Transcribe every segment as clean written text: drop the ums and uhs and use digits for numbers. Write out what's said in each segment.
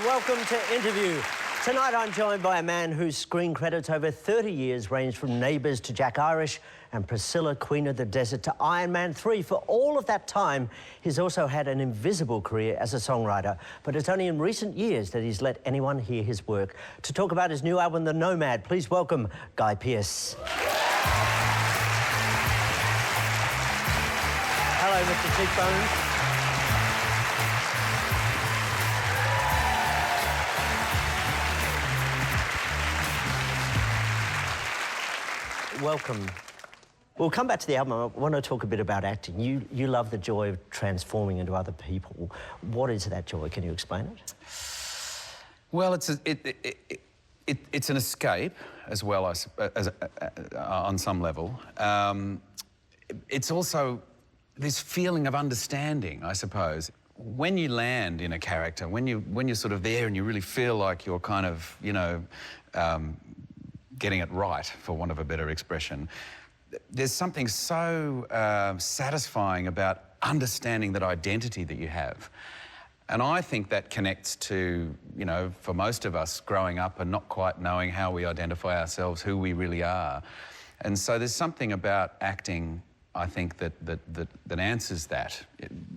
welcome to Interview. Tonight I'm joined by a man whose screen credits over 30 years range from Neighbours to Jack Irish and Priscilla, Queen of the Desert to Iron Man 3. For all of that time, he's also had an invisible career as a songwriter, but it's only in recent years that he's let anyone hear his work. To talk about his new album, The Nomad, please welcome Guy Pearce. Hello, Mr. Cheekbones. Welcome. We'll come back to the album. I want to talk a bit about acting. You love the joy of transforming into other people. What is that joy? Can you explain it? Well, it's an escape as well as on some level. It's also this feeling of understanding, I suppose. When you land in a character, when you're sort of there and you really feel like you're kind of, you know, getting it right, for want of a better expression, there's something so satisfying about understanding that identity that you have. And I think that connects to, you know, for most of us growing up and not quite knowing how we identify ourselves, who we really are. And so there's something about acting, I think, that answers that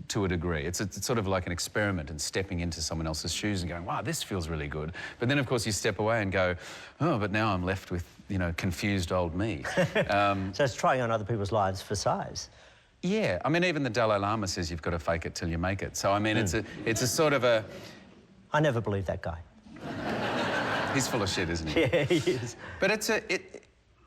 to a degree. It's sort of like an experiment and stepping into someone else's shoes and going, wow, this feels really good. But then, of course, you step away and go, oh, but now I'm left with, you know, confused old me. So it's trying on other people's lives for size. Yeah, I mean, even the Dalai Lama says you've got to fake it till you make it. So, I mean, it's a sort of a... I never believed that guy. He's full of shit, isn't he? Yeah, he is. But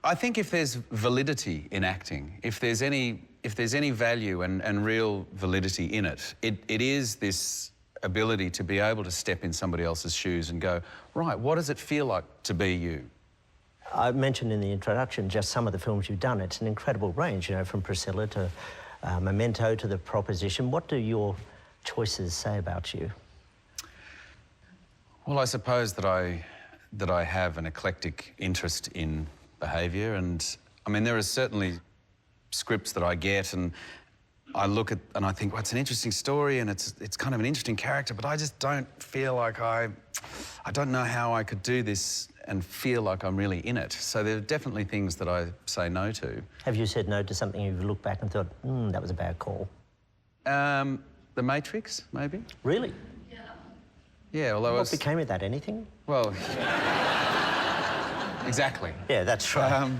I think if there's validity in acting, if there's any value and real validity in it, it is this ability to be able to step in somebody else's shoes and go, right, what does it feel like to be you? I mentioned in the introduction just some of the films you've done. It's an incredible range, you know, from Priscilla to Memento to The Proposition. What do your choices say about you? Well, I suppose that I have an eclectic interest in behaviour, and I mean, there are certainly scripts that I get and I look at and I think, well, it's an interesting story and it's kind of an interesting character, but I just don't feel like I don't know how I could do this and feel like I'm really in it. So there are definitely things that I say no to. Have you said no to something you've looked back and thought, that was a bad call? The Matrix, maybe. Really? Yeah, although what became of that? Anything? Well... Exactly. Yeah, that's right.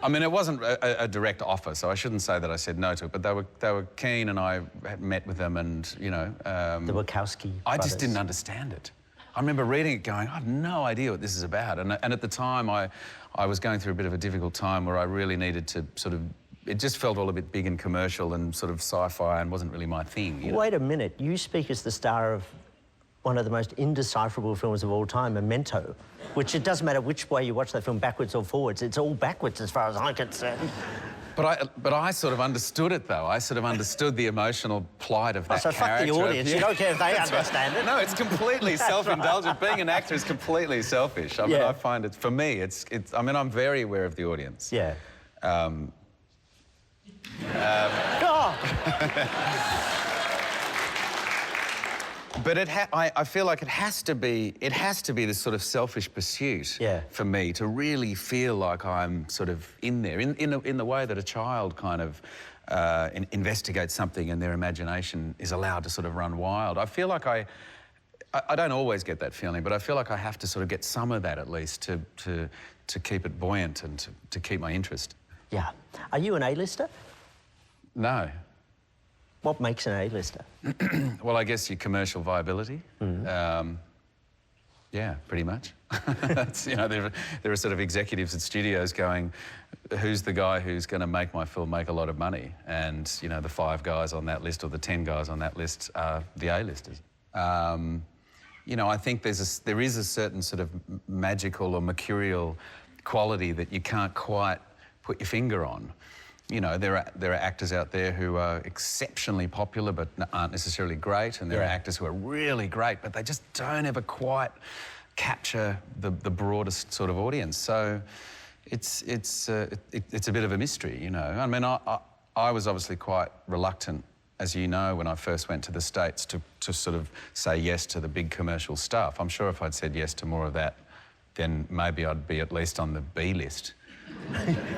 I mean, it wasn't a direct offer, so I shouldn't say that I said no to it, but they were keen and I had met with them and, you know... the Wachowski I brothers. just didn't understand it. I remember reading it going, I have no idea what this is about. And at the time, I was going through a bit of a difficult time where I really needed to sort of... It just felt all a bit big and commercial and sort of sci-fi and wasn't really my thing, you know? Wait a minute. You speak as the star of one of the most indecipherable films of all time, Memento, which it doesn't matter which way you watch that film, backwards or forwards, it's all backwards as far as I'm concerned. But I sort of understood it, though. I sort of understood the emotional plight of that character. Fuck the audience. Yeah. You don't care if they understand it. No, it's completely self-indulgent. Right. Being an actor is completely selfish. I mean, I find it, for me, I mean, I'm very aware of the audience. Yeah. But I feel like it has to be this sort of selfish pursuit for me to really feel like I'm sort of in there, in the way that a child kind of investigates something and their imagination is allowed to sort of run wild. I feel like I don't always get that feeling, but I feel like I have to sort of get some of that at least to keep it buoyant and to keep my interest. Yeah. Are you an A-lister? No. What makes an A-lister? Well, I guess your commercial viability. Yeah, pretty much. That's, you know, there are sort of executives at studios going, who's the guy who's going to make my film make a lot of money? And, you know, the 5 guys on that list or the 10 guys on that list are the A-listers. You know, I think there is a certain sort of magical or mercurial quality that you can't quite put your finger on. You know, there are actors out there who are exceptionally popular but aren't necessarily great, and there are actors who are really great but they just don't ever quite capture the broadest sort of audience. So it's a bit of a mystery, you know. I mean, I was obviously quite reluctant as you know, when I first went to the States to sort of say yes to the big commercial stuff. I'm sure if I'd said yes to more of that, then maybe I'd be at least on the B list.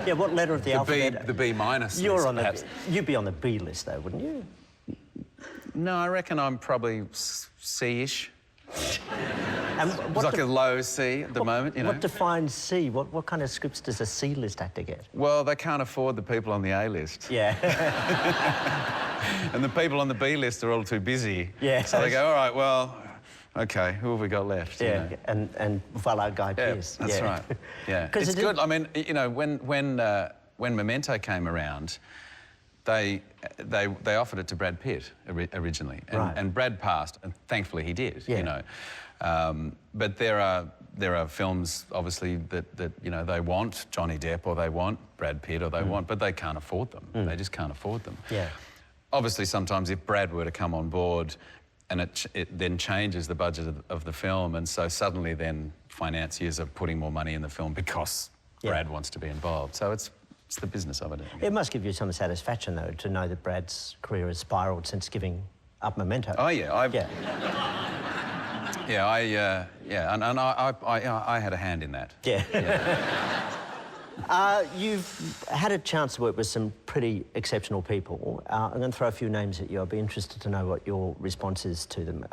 Yeah, what letter of the alphabet? The B minus You're list, on perhaps. you'd be on the B list, though, wouldn't you? No, I reckon I'm probably C-ish. And It's like a low C at the moment, you know. What defines C? What kind of scripts does a C-list actor get? Well, they can't afford the people on the A list. Yeah. And the people on the B list are all too busy. Yeah. So they go, all right, well, OK, who have we got left? Yeah, you know? and voila, Guy Pearce. That's yeah. right. Yeah, it's good. I mean, you know, when Memento came around, they offered it to Brad Pitt originally, and Brad passed, and thankfully he did. Yeah. You know, but there are films obviously that you know they want Johnny Depp or they want Brad Pitt or they want, but they can't afford them. They just can't afford them. Yeah. Obviously, sometimes if Brad were to come on board, and it then changes the budget of the film, and so suddenly then financiers are putting more money in the film because Brad wants to be involved. So it's the business of it. It must give you some satisfaction, though, to know that Brad's career has spiralled since giving up Memento. Oh yeah, and I had a hand in that. Yeah. You've had a chance to work with some pretty exceptional people. I'm going to throw a few names at you. I'd be interested to know what your response is to them.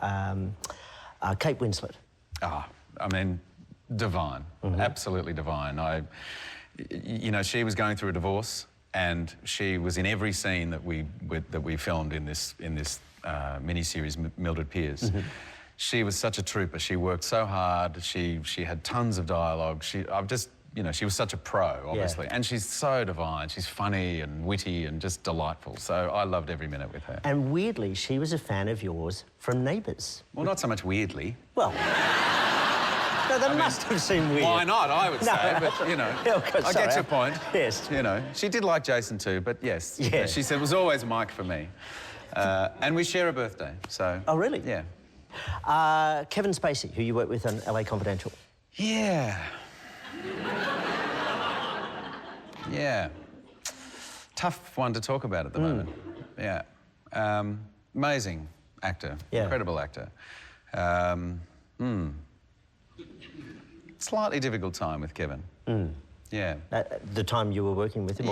Kate Winslet. I mean, divine, absolutely divine. You know, she was going through a divorce, and she was in every scene that we filmed in this miniseries, Mildred Pierce. She was such a trooper. She worked so hard. She had tons of dialogue. You know, she was such a pro, obviously, and she's so divine. She's funny and witty and just delightful. So I loved every minute with her. And weirdly, she was a fan of yours from Neighbours. Well, not so much weirdly. Well, no, that must have seemed weird. Why not, I would say, but, you know, I get your point. Yes. You know, she did like Jason too, but yes. Yeah. She said it was always Mike for me. And we share a birthday, so... Oh, really? Yeah. Kevin Spacey, who you worked with on LA Confidential. Yeah. Yeah. Tough one to talk about at the moment. Yeah. Amazing actor. Yeah. Incredible actor. Slightly difficult time with Kevin. Yeah. The time you were working with him?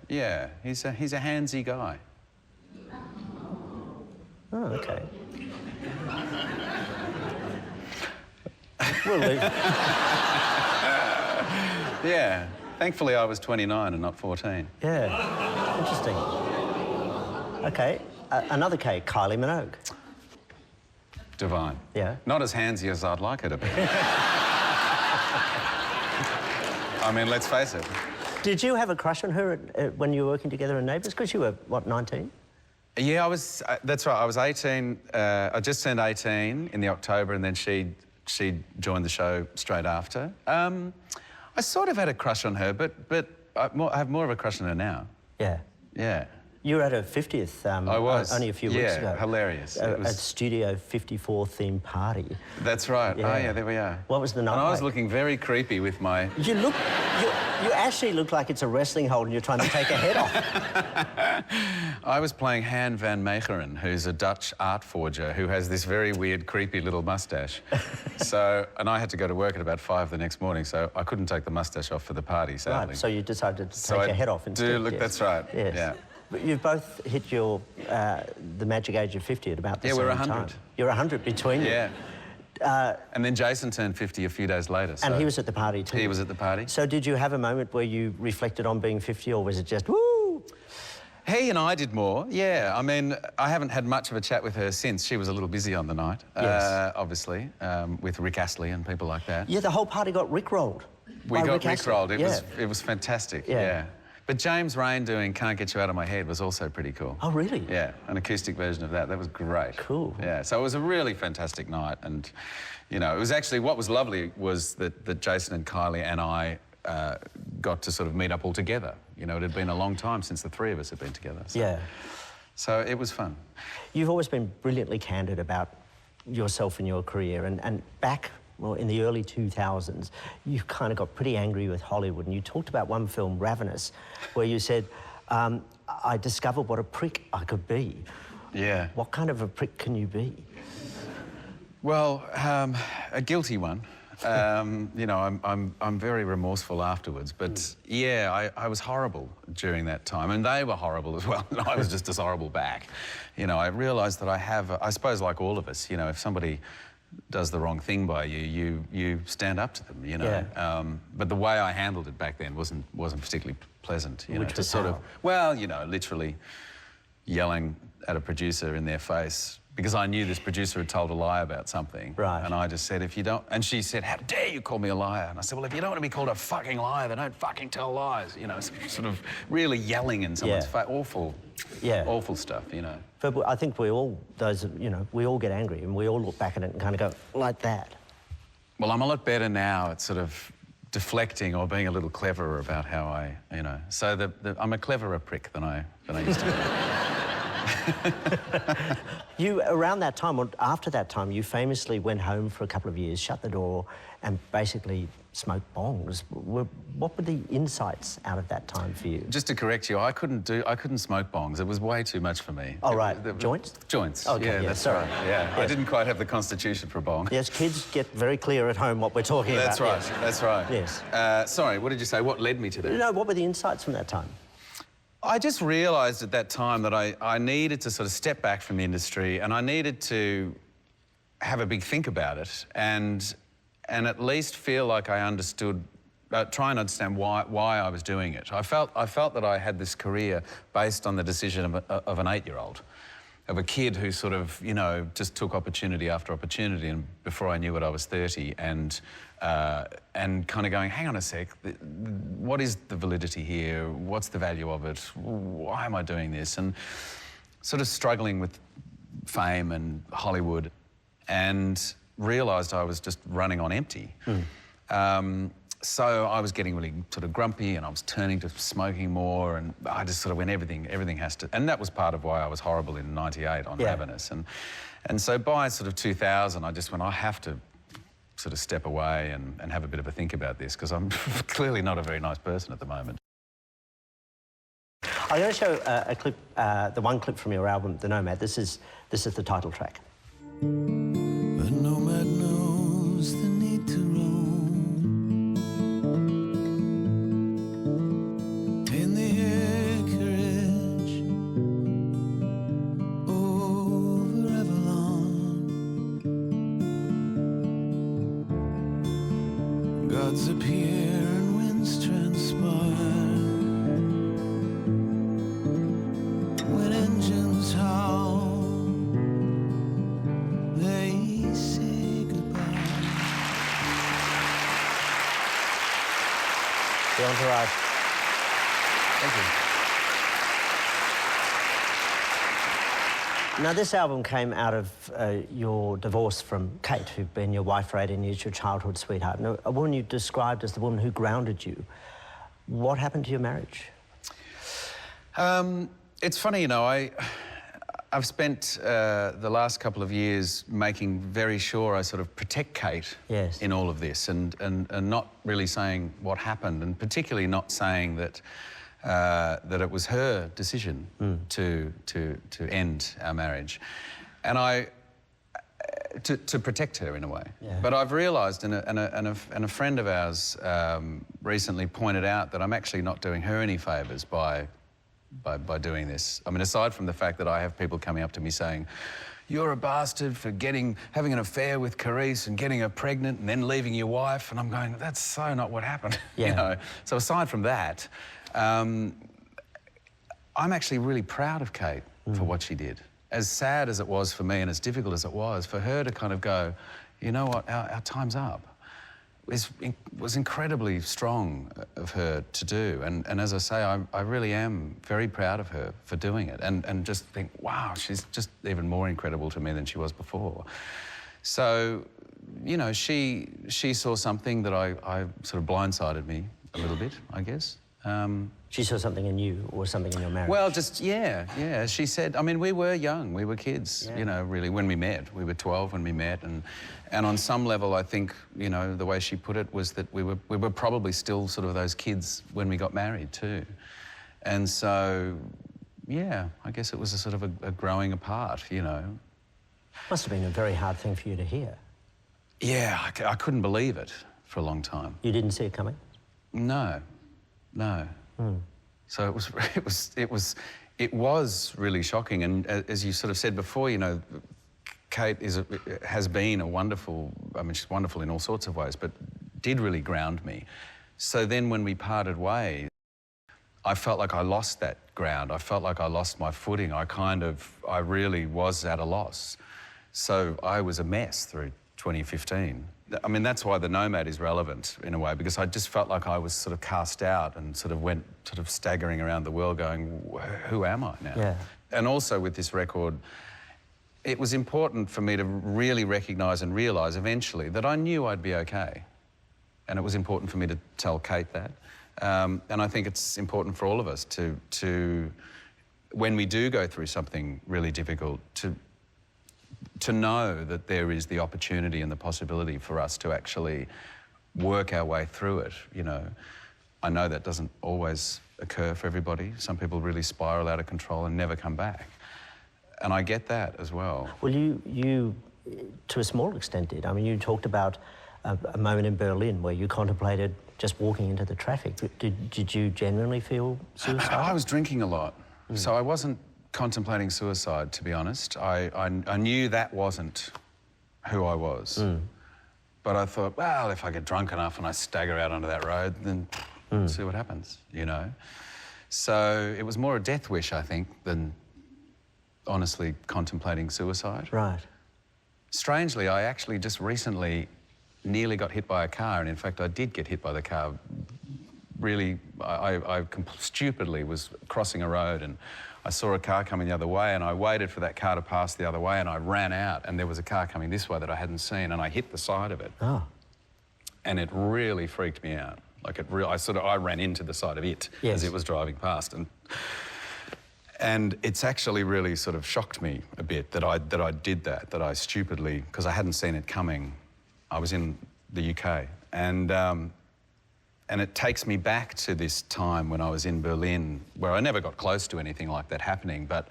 Yeah. He's a handsy guy. Oh, OK. We'll leave. Yeah. Thankfully, I was 29 and not 14. Yeah. Interesting. OK. Another Kate, Kylie Minogue. Divine. Yeah. Not as handsy as I'd like her to be. I mean, let's face it. Did you have a crush on her when you were working together in Neighbours? Because you were, what, 19? Yeah, I was... that's right, I was 18. I just turned 18 in the October, and then she joined the show straight after. I sort of had a crush on her, but I have more of a crush on her now. Yeah. Yeah. You were at her 50th I was. only a few weeks ago. Yeah, hilarious. A Studio 54 themed party. That's right. Yeah. Oh, yeah, there we are. What was the night And I was like? looking very creepy with my... You actually look like it's a wrestling hold and you're trying to take a head off. I was playing Han van Meegeren, who's a Dutch art forger who has this very weird, creepy little moustache. And I had to go to work at about 5 the next morning, so I couldn't take the moustache off for the party, sadly. Right, so you decided to take your head off instead. Look, yes. that's right. Yes. Yeah. But you've both hit your the magic age of 50 at about the same time. Yeah, we're 100. You're 100 between you. Yeah. And then Jason turned 50 a few days later. So and he was at the party too. He was at the party. So did you have a moment where you reflected on being 50, or was it just, woo? He and I did more, yeah. I mean, I haven't had much of a chat with her since. She was a little busy on the night, yes. Obviously, with Rick Astley and people like that. Yeah, the whole party got rickrolled. We got rickrolled. Yeah. It was fantastic, Yeah. yeah. But James Rain doing Can't Get You Out of My Head was also pretty cool. Oh, really? Yeah, an acoustic version of that. That was great. Cool. Yeah, so it was a really fantastic night. And, you know, it was actually, what was lovely was that Jason and Kylie and I got to sort of meet up all together. You know, it had been a long time since the three of us had been together. So, yeah. So it was fun. You've always been brilliantly candid about yourself and your career. And back, well, in the early 2000s, you kind of got pretty angry with Hollywood, and you talked about one film, Ravenous, where you said, I discovered what a prick I could be. Yeah. What kind of a prick can you be? Well, a guilty one. You know, I'm very remorseful afterwards, but yeah, I was horrible during that time, and they were horrible as well, and I was just as horrible back. You know, I realised that I suppose like all of us, you know, if somebody does the wrong thing by you, you stand up to them, you know. Yeah. But the way I handled it back then wasn't particularly pleasant, you know. Which was sort how? of, well, you know, literally yelling at a producer in their face because I knew this producer had told a lie about something. Right. And I just said, if you don't... And she said, how dare you call me a liar? And I said, well, if you don't want to be called a fucking liar, then don't fucking tell lies. You know, sort of really yelling in someone's face. Awful, awful stuff, you know. But I think we all, you know, we all get angry and we all look back at it and kind of go, like that. Well, I'm a lot better now at sort of deflecting or being a little cleverer about how I, you know... So I'm a cleverer prick than I used to be. You, around that time, or after that time, you famously went home for a couple of years, shut the door, and basically smoked bongs. What were the insights out of that time for you? Just to correct you, I couldn't smoke bongs. It was way too much for me. Oh, right. Joints? Joints. Okay, yeah, that's sorry. right. Yeah, Yes. I didn't quite have the constitution for a bong. Yes, kids get very clear at home what we're talking about. That's right. Yes. That's right. Yes. Sorry, what did you say? What led me to that? No, what were the insights from that time? I just realised at that time that I needed to sort of step back from the industry and I needed to have a big think about it and at least feel like I understood, try and understand why I was doing it. I felt that I had this career based on the decision of an 8-year-old, of a kid who sort of, you know, just took opportunity after opportunity, and before I knew it, I was 30, and kind of going, hang on a sec, what is the validity here? What's the value of it? Why am I doing this? And sort of struggling with fame and Hollywood, and realised I was just running on empty. So I was getting really sort of grumpy and I was turning to smoking more, and I just sort of went, everything has to... And that was part of why I was horrible in '98 on Ravenous. And so by sort of 2000, I just went, I have to sort of step away and have a bit of a think about this, because I'm clearly not a very nice person at the moment. I'm going to show a clip, the one clip from your album, The Nomad. This is the title track. The nomad knows the need to roam in the acreage over Avalon. Gods appear and winds transpire when engines howl. They say goodbye. The Entourage. Thank you. Now, this album came out of your divorce from Kate, who'd been your wife for 18 years, your childhood sweetheart, and a woman you described as the woman who grounded you. What happened to your marriage? It's funny, you know, I've spent the last couple of years making very sure I sort of protect Kate in all of this, and not really saying what happened, and particularly not saying that that it was her decision to end our marriage, and to protect her in a way. But I've realised, and a friend of ours recently pointed out that I'm actually not doing her any favours by doing this. I mean, aside from the fact that I have people coming up to me saying, you're a bastard for having an affair with Carice and getting her pregnant and then leaving your wife, and I'm going, that's so not what happened. You know? So aside from that, I'm actually really proud of Kate for what she did. As sad as it was for me and as difficult as it was, for her to kind of go, you know what, our time's up, was incredibly strong of her to do. And as I say, I really am very proud of her for doing it, and just think, wow, she's just even more incredible to me than she was before. So, you know, she saw something that I sort of blindsided me a little bit, I guess. She saw something in you or something in your marriage? Well, just, yeah. She said, I mean, we were young, we were kids, you know, really, when we met. We were 12 when we met, and on some level, I think, you know, the way she put it was that we were probably still sort of those kids when we got married too. And so, yeah, I guess it was a sort of a growing apart, you know. Must have been a very hard thing for you to hear. Yeah, I couldn't believe it for a long time. You didn't see it coming? No. So it was really shocking. And as you sort of said before, you know, Kate has been a wonderful, I mean, she's wonderful in all sorts of ways, but did really ground me. So then when we parted ways, I felt like I lost that ground. I felt like I lost my footing. I really was at a loss. So I was a mess through 2015. I mean, that's why the Nomad is relevant in a way, because I just felt like I was sort of cast out and sort of went sort of staggering around the world going, who am I now? Yeah. And also with this record, it was important for me to really recognise and realise eventually that I knew I'd be okay. And it was important for me to tell Kate that. And I think it's important for all of us to when we do go through something really difficult, to know that there is the opportunity and the possibility for us to actually work our way through it, you know. I know that doesn't always occur for everybody. Some people really spiral out of control and never come back. And I get that as well. Well, you to a small extent did. I mean, you talked about a moment in Berlin where you contemplated just walking into the traffic. Did you genuinely feel suicidal? I was drinking a lot, so I wasn't contemplating suicide, to be honest. I knew that wasn't who I was. But I thought, well, if I get drunk enough and I stagger out onto that road, then see what happens, you know? So it was more a death wish, I think, than honestly contemplating suicide. Right. Strangely, I actually just recently nearly got hit by a car, and in fact I did get hit by the car. Really, I stupidly was crossing a road and I saw a car coming the other way, and I waited for that car to pass the other way, and I ran out, and there was a car coming this way that I hadn't seen, and I hit the side of it. Oh. And it really freaked me out. Like I ran into the side of it as it was driving past, and it's actually really sort of shocked me a bit that I did that I stupidly, because I hadn't seen it coming. I was in the UK, and it takes me back to this time when I was in Berlin, where I never got close to anything like that happening, but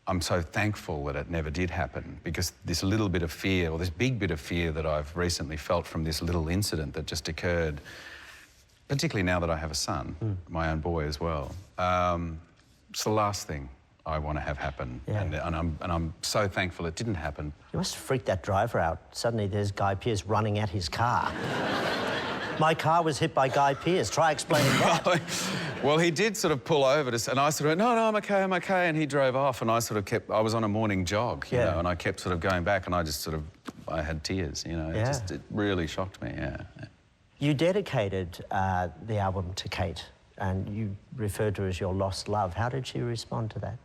I'm so thankful that it never did happen, because this little bit of fear, or this big bit of fear that I've recently felt from this little incident that just occurred, particularly now that I have a son, my own boy as well, it's the last thing I want to have happen. Yeah. And I'm so thankful it didn't happen. You must have freaked that driver out. Suddenly there's Guy Pearce running at his car. My car was hit by Guy Pearce. Try explaining that. Well, he did sort of pull over and I sort of went, no, I'm okay, and he drove off, and I sort of I was on a morning jog, you know, and I kept sort of going back, and I had tears, you know. It really shocked me, yeah. You dedicated the album to Kate, and you referred to her as your lost love. How did she respond to that?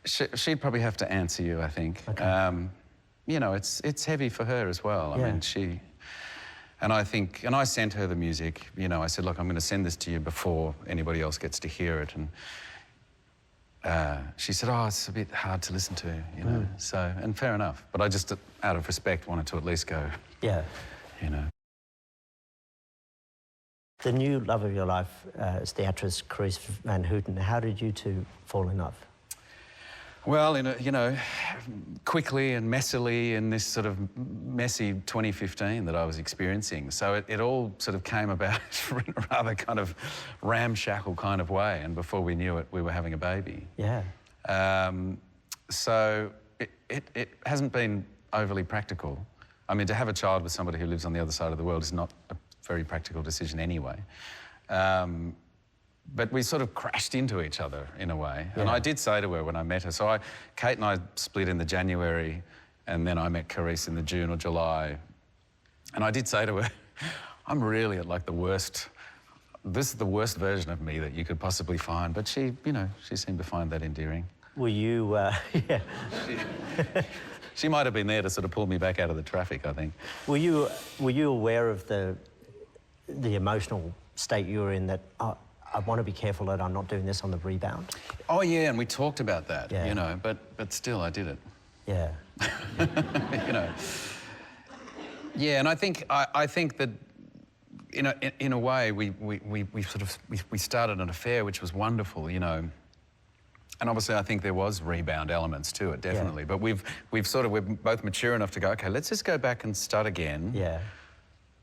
She'd probably have to answer you, I think. Okay. You know, it's heavy for her as well. I mean, and I think, and I sent her the music, you know, I said, look, I'm going to send this to you before anybody else gets to hear it. And she said, oh, it's a bit hard to listen to, you know. So, and fair enough. But I just, out of respect, wanted to at least go, you know. The new love of your life is the actress Carice Van Houten. How did you two fall in love? Well, you know, quickly and messily in this sort of messy 2015 that I was experiencing. So it all sort of came about in a rather kind of ramshackle kind of way, and before we knew it, we were having a baby. Yeah. So it hasn't been overly practical. I mean, to have a child with somebody who lives on the other side of the world is not a very practical decision anyway. But we sort of crashed into each other in a way. And I did say to her when I met her, so Kate and I split in the January, and then I met Carice in the June or July. And I did say to her, I'm really at like the worst, this is the worst version of me that you could possibly find. But she, you know, she seemed to find that endearing. Were you, She might have been there to sort of pull me back out of the traffic, I think. Were you aware of the emotional state you were in, that I want to be careful that I'm not doing this on the rebound? Oh, yeah, and we talked about that, Yeah. you know, but still, I did it. Yeah. You know. Yeah, and I think that in a way, we started an affair which was wonderful, you know. And obviously, I think there was rebound elements to it, definitely. Yeah. But we're both mature enough to go, okay, let's just go back and start again. Yeah.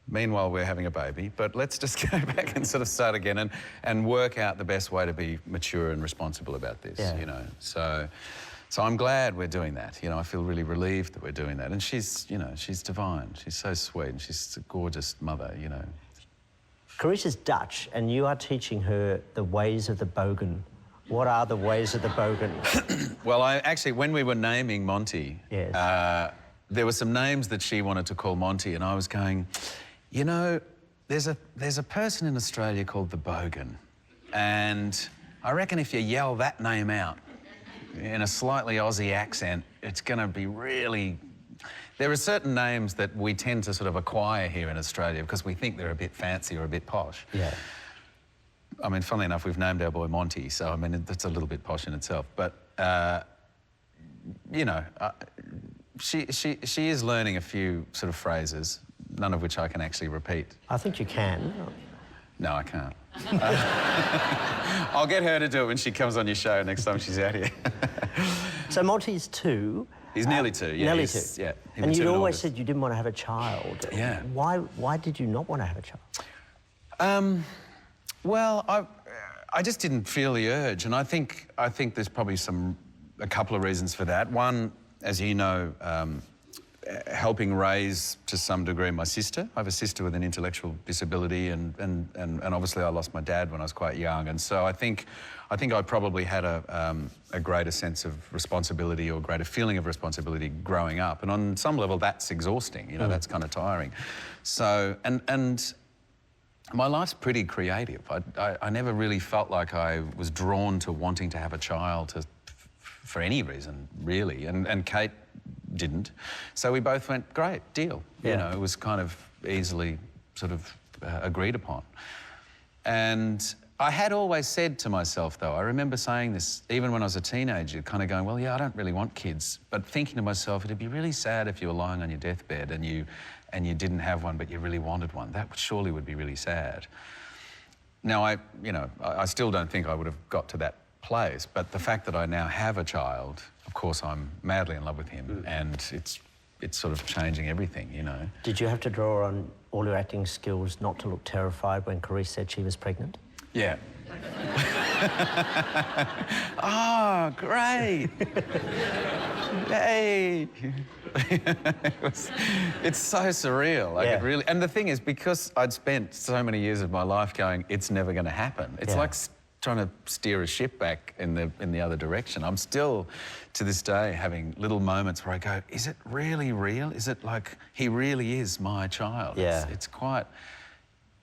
Meanwhile, we're having a baby, but let's just go back and sort of start again and work out the best way to be mature and responsible about this, you know. So I'm glad we're doing that. You know, I feel really relieved that we're doing that. And she's, you know, she's divine. She's so sweet and she's a gorgeous mother, you know. Carissa's Dutch, and you are teaching her the ways of the bogan. What are the ways of the bogan? Well, actually, when we were naming Monty, yes. There were some names that she wanted to call Monty, and I was going, you know, there's a person in Australia called the Bogan, and I reckon if you yell that name out in a slightly Aussie accent, it's going to be really... There are certain names that we tend to sort of acquire here in Australia because we think they're a bit fancy or a bit posh. Yeah. I mean, funnily enough, we've named our boy Monty, so, I mean, that's a little bit posh in itself. But, you know, she is learning a few sort of phrases, none of which I can actually repeat. I think you can. No, I can't. I'll get her to do it when she comes on your show next time she's out here. So Monty's 2. He's nearly 2, yeah. Nearly 2. Yeah. And you'd always said you didn't want to have a child. Yeah. Why did you not want to have a child? Well, I just didn't feel the urge, and I think there's probably a couple of reasons for that. One, as you know, helping raise to some degree my sister. I have a sister with an intellectual disability, and obviously I lost my dad when I was quite young, and so I think I probably had a greater sense of responsibility or greater feeling of responsibility growing up, and on some level that's exhausting. You know, that's kind of tiring. So and my life's pretty creative. I never really felt like I was drawn to wanting to have a child for any reason, really. And Kate didn't. So we both went, great, deal. Yeah. You know, it was kind of easily sort of agreed upon. And I had always said to myself, though, I remember saying this even when I was a teenager, kind of going, well, yeah, I don't really want kids. But thinking to myself, it'd be really sad if you were lying on your deathbed and you didn't have one, but you really wanted one. That surely would be really sad. Now, I still don't think I would have got to that place, but the fact that I now have a child, of course, I'm madly in love with him, and it's sort of changing everything, you know. Did you have to draw on all your acting skills not to look terrified when Carisse said she was pregnant? Yeah. Oh, great. Hey. It's so surreal. Like, it really... And the thing is, because I'd spent so many years of my life going, it's never going to happen. It's like trying to steer a ship back in the other direction. I'm still, to this day, having little moments where I go, is it really real? Is it like he really is my child? Yeah. It's quite...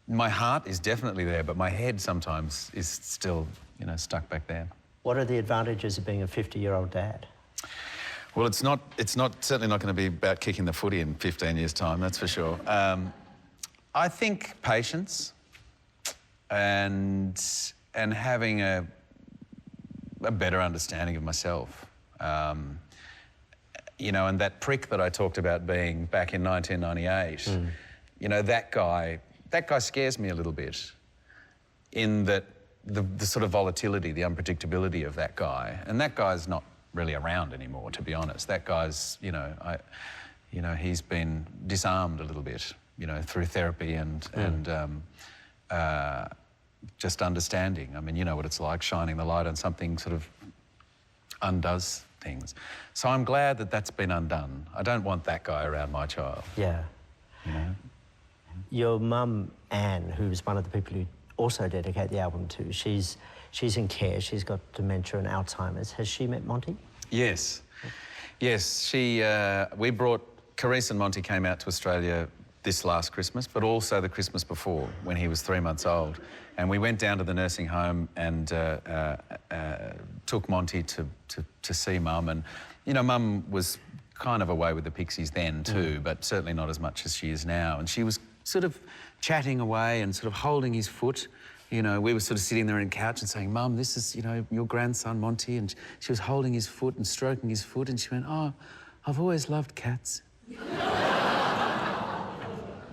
My heart is definitely there, but my head sometimes is still, you know, stuck back there. What are the advantages of being a 50-year-old dad? Well, it's certainly not going to be about kicking the footy in 15 years' time, that's for sure. I think patience and having a better understanding of myself. You know, and that prick that I talked about being back in 1998, you know, that guy scares me a little bit, in that the sort of volatility, the unpredictability of that guy. And that guy's not really around anymore, to be honest. That guy's, you know, he's been disarmed a little bit, you know, through therapy and just understanding. I mean, you know what it's like, shining the light on something sort of undoes things. So I'm glad that that's been undone. I don't want that guy around my child. Yeah. You know? Your mum, Anne, who's one of the people you also dedicate the album to, she's in care. She's got dementia and Alzheimer's. Has she met Monty? Yes. Yes, we brought... Carisse and Monty came out to Australia this last Christmas, but also the Christmas before, when he was 3 months old. And we went down to the nursing home and took Monty to see Mum. And, you know, Mum was kind of away with the pixies then too, but certainly not as much as she is now. And she was sort of chatting away and sort of holding his foot. You know, we were sort of sitting there on the couch and saying, Mum, this is, you know, your grandson, Monty. And she was holding his foot and stroking his foot, and she went, oh, I've always loved cats.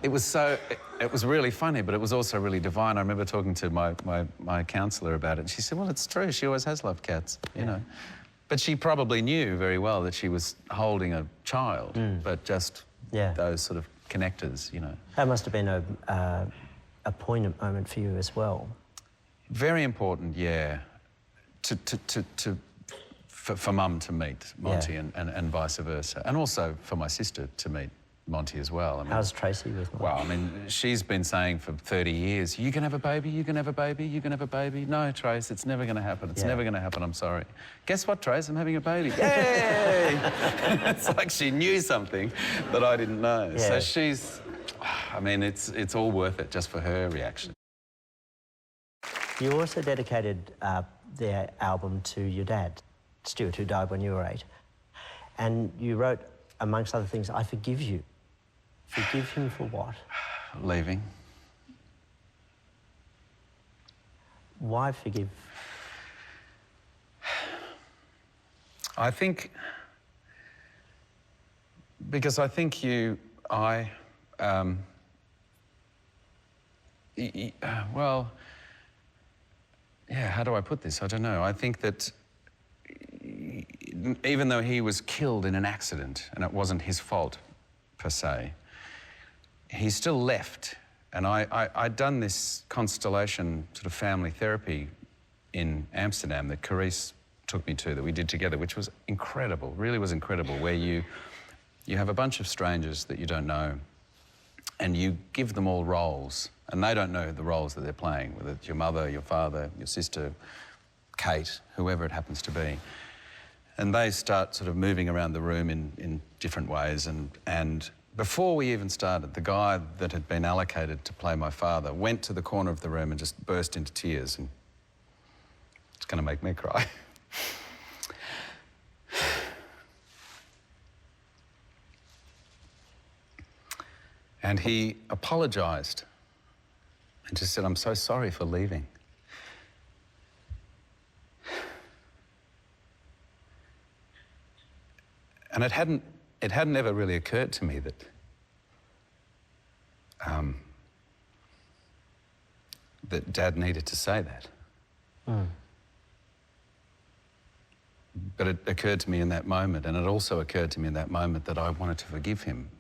it was really funny, but it was also really divine. I remember talking to my counsellor about it, and she said, well, it's true, she always has loved cats, you know. But she probably knew very well that she was holding a child, but just those sort of connectors, you know. That must have been a poignant moment for you as well. Very important, yeah, for Mum to meet Monty and vice versa, and also for my sister to meet Monty as well. I mean, how's Tracy with Monty? Well, I mean, she's been saying for 30 years, you can have a baby, you can have a baby, you can have a baby. No, Trace, it's never going to happen. It's never going to happen, I'm sorry. Guess what, Trace? I'm having a baby. Yay! It's like she knew something that I didn't know. Yeah. So she's... I mean, it's all worth it just for her reaction. You also dedicated the album to your dad, Stuart, who died when you were 8. And you wrote, amongst other things, I forgive you. Forgive him for what? Leaving. Why forgive? I think... Because I think well, yeah, how do I put this? I don't know. I think that even though he was killed in an accident and it wasn't his fault, per se, he still left. And I'd done this constellation sort of family therapy in Amsterdam that Carice took me to, that we did together, which was incredible, really was incredible, where you have a bunch of strangers that you don't know and you give them all roles, and they don't know the roles that they're playing, whether it's your mother, your father, your sister, Kate, whoever it happens to be. And they start sort of moving around the room in different ways. And before we even started, the guy that had been allocated to play my father went to the corner of the room and just burst into tears. And it's going to make me cry. And he apologised and just said, I'm so sorry for leaving. And it hadn't ever really occurred to me that that Dad needed to say that. But it occurred to me in that moment, and it also occurred to me in that moment that I wanted to forgive him.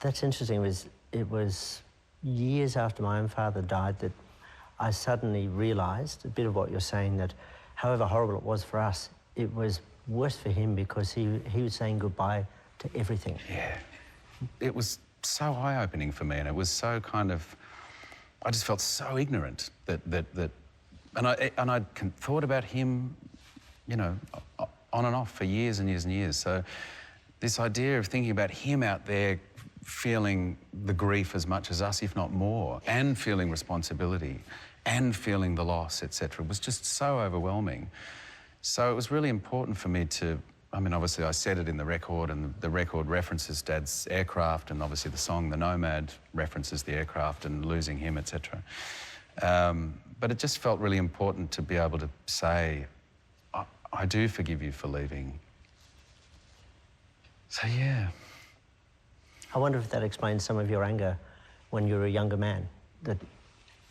That's interesting. It was years after my own father died that I suddenly realised a bit of what you're saying, that however horrible it was for us, it was worse for him because he was saying goodbye to everything. Yeah. It was so eye-opening for me, and it was so kind of... I just felt so ignorant and I'd thought about him, you know, on and off for years and years and years. So this idea of thinking about him out there feeling the grief as much as us, if not more, and feeling responsibility and feeling the loss, etc., was just so overwhelming. So it was really important for me to, I mean, obviously I said it in the record, and the record references Dad's aircraft, and obviously the song, the Nomad, references the aircraft and losing him, etc. But it just felt really important to be able to say, I do forgive you for leaving. So, yeah. I wonder if that explains some of your anger when you were a younger man, that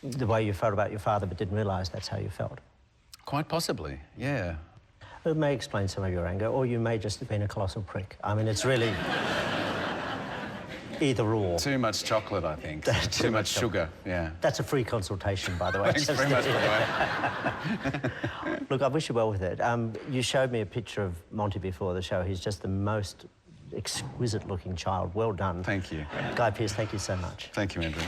the way you felt about your father but didn't realise that's how you felt. Quite possibly, yeah. It may explain some of your anger, or you may just have been a colossal prick. I mean, it's really either or. Too much chocolate, I think. Too much sugar, yeah. That's a free consultation, by the way. Thanks very much, by the way. Look, I wish you well with it. You showed me a picture of Monty before the show. He's just the most exquisite-looking child. Well done. Thank you. Guy Pearce, thank you so much. Thank you, Andrew.